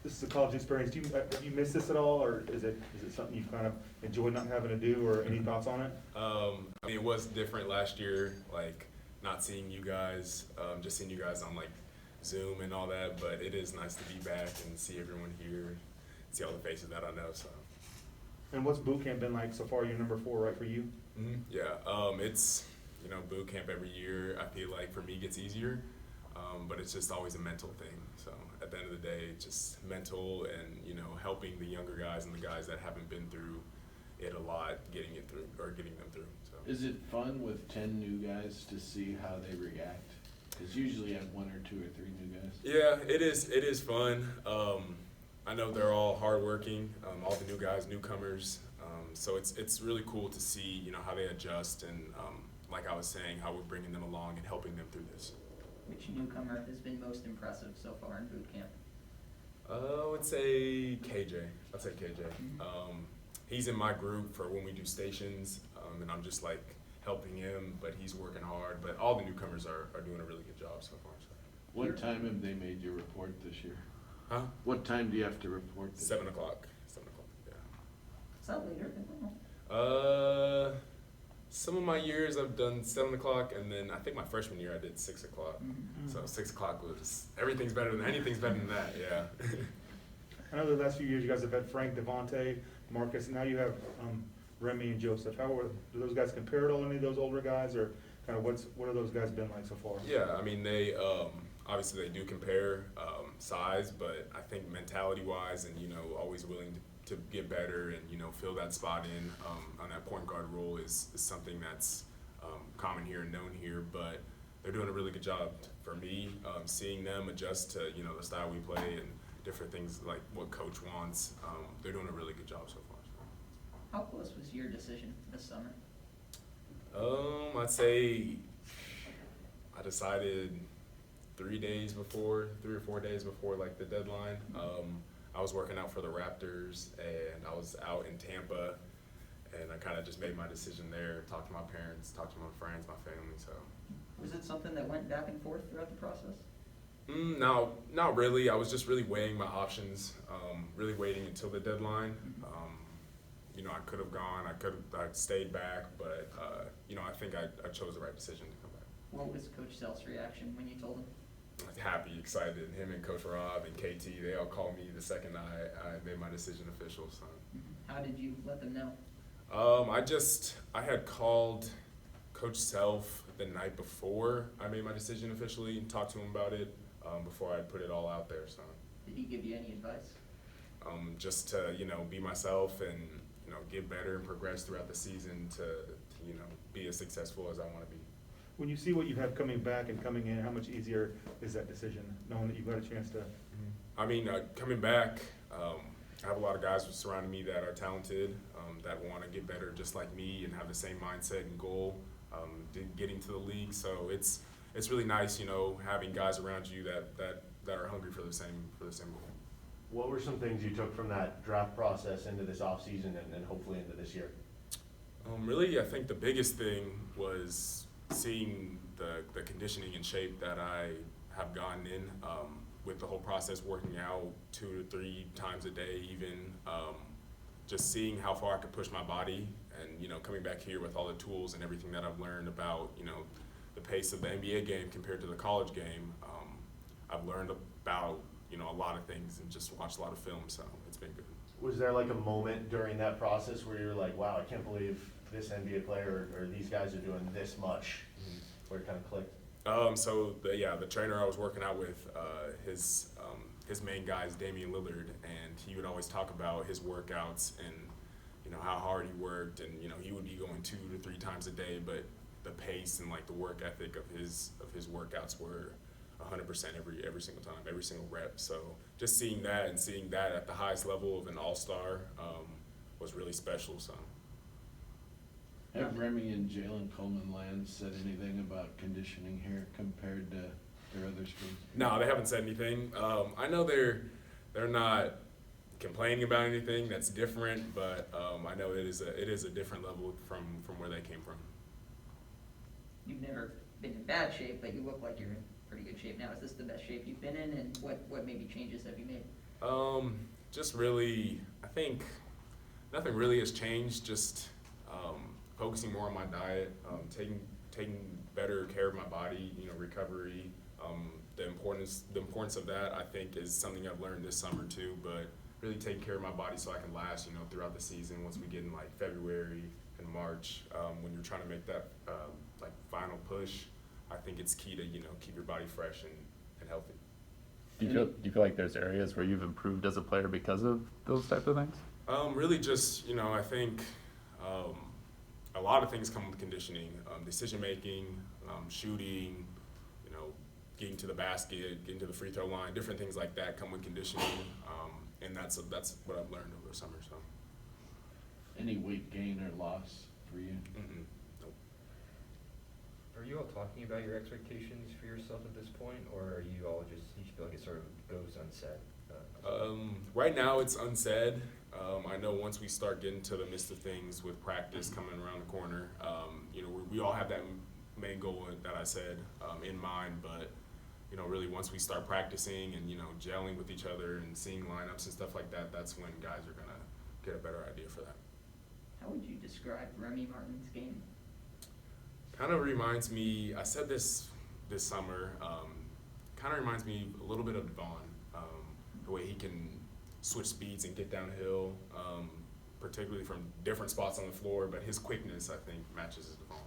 This is a college experience. Have you missed this at all, or is it something you've kind of enjoyed not having to do, or any thoughts on it? I mean, it was different last year, like not seeing you guys, just seeing you guys on like Zoom and all that. But it is nice to be back and see everyone here, see all the faces that I know. So. And what's boot camp been like so far? You're number 4, right, for you? Mm-hmm. Yeah, it's boot camp every year. I feel like for me it gets easier, but it's just always a mental thing. So at the end of the day, it's just mental and helping the younger guys and the guys that haven't been through it a lot, getting them through. So. Is it fun with 10 new guys to see how they react? Because usually you have 1 or 2 or 3 new guys. Yeah, it is. It is fun. I know they're all hardworking, all the new guys, newcomers. So it's really cool to see how they adjust and like I was saying, how we're bringing them along and helping them through this. Which newcomer has been most impressive so far in boot camp? I would say KJ. I'd say KJ. Mm-hmm. He's in my group for when we do stations, and I'm just like helping him, but he's working hard. But all the newcomers are doing a really good job so far. So. What time have they made you report this year? Huh? What time do you have to report this 7 o'clock. 7 o'clock, yeah. Is that later than normal? Some of my years I've done 7 o'clock, and then I think my freshman year I did 6 o'clock. Mm-hmm. So 6 o'clock was, anything's better than that, yeah. I know the last few years you guys have had Frank, Devontae, Marcus, and now you have Remy and Joseph. Do those guys compare to any of those older guys, or kind of what have those guys been like so far? Yeah, I mean, they obviously they do compare size, but I think mentality-wise and, always willing to get better and, fill that spot in on that point guard role is something that's common here and known here, but they're doing a really good job for me, seeing them adjust to, the style we play and different things like what coach wants. They're doing a really good job so far. How close was your decision this summer? I'd say I decided 3 or 4 days before like the deadline. I was working out for the Raptors and I was out in Tampa and I kind of just made my decision there, talked to my parents, talked to my friends, my family, so. Was it something that went back and forth throughout the process? No, not really. I was just really weighing my options, really waiting until the deadline. I could have gone, I stayed back, but I think I chose the right decision to come back. What was Coach Self's reaction when you told him? Happy, excited. Him and Coach Rob and KT, they all called me the second I made my decision official. So. How did you let them know? I had called Coach Self the night before I made my decision officially and talked to him about it before I put it all out there. So. Did he give you any advice? Just to be myself and get better and progress throughout the season to be as successful as I want to be. When you see what you have coming back and coming in, how much easier is that decision, knowing that you've got a chance to? I mean, coming back, I have a lot of guys surrounding me that are talented, that want to get better just like me and have the same mindset and goal, getting to the league. So it's really nice, having guys around you that are hungry for the same goal. What were some things you took from that draft process into this offseason and hopefully into this year? Really, I think the biggest thing was seeing the conditioning and shape that I have gotten in with the whole process, working out 2 to 3 times a day even, just seeing how far I could push my body and, coming back here with all the tools and everything that I've learned about, the pace of the NBA game compared to the college game. I've learned about, a lot of things and just watched a lot of film, so it's been good. Was there like a moment during that process where you're like, wow, I can't believe this NBA player or these guys are doing this much, where it kind of clicked? So the trainer I was working out with, his main guy is Damian Lillard, and he would always talk about his workouts and how hard he worked, and he would be going 2 to 3 times a day, but the pace and like the work ethic of his workouts were 100% every single time, every single rep. So just seeing that at the highest level of an all-star was really special. So. Have Remy and Jalen Coleman-Land said anything about conditioning here compared to their other schools? No, they haven't said anything. I know they're not complaining about anything that's different, but I know it is a different level from where they came from. You've never been in bad shape, but you look like you're in pretty good good shape now. Is this the best shape you've been in, and what maybe changes have you made? Just really, I think nothing really has changed. Just focusing more on my diet, taking better care of my body. Recovery. The importance of that, I think, is something I've learned this summer too. But really taking care of my body so I can last, throughout the season. Once we get in like February and March, when you're trying to make that like final push, I think it's key to keep your body fresh and healthy. Do you feel like there's areas where you've improved as a player because of those type of things? Really just, I think a lot of things come with conditioning, decision making, shooting, getting to the basket, getting to the free throw line, different things like that come with conditioning, and that's what I've learned over the summer. So. Any weight gain or loss for you? Mm-mm. Nope. Are you all talking about your expectations for yourself at this point, or are you all you feel like it sort of goes unsaid? Right now it's unsaid. I know once we start getting to the midst of things with practice coming around the corner, we all have that main goal that I said in mind, but really once we start practicing and gelling with each other and seeing lineups and stuff like that, that's when guys are gonna get a better idea for that. How would you describe Remy Martin's game? Kind of reminds me, I said this summer, kind of reminds me a little bit of Devon, the way he can switch speeds and get downhill, particularly from different spots on the floor, but his quickness, I think, matches his Devon.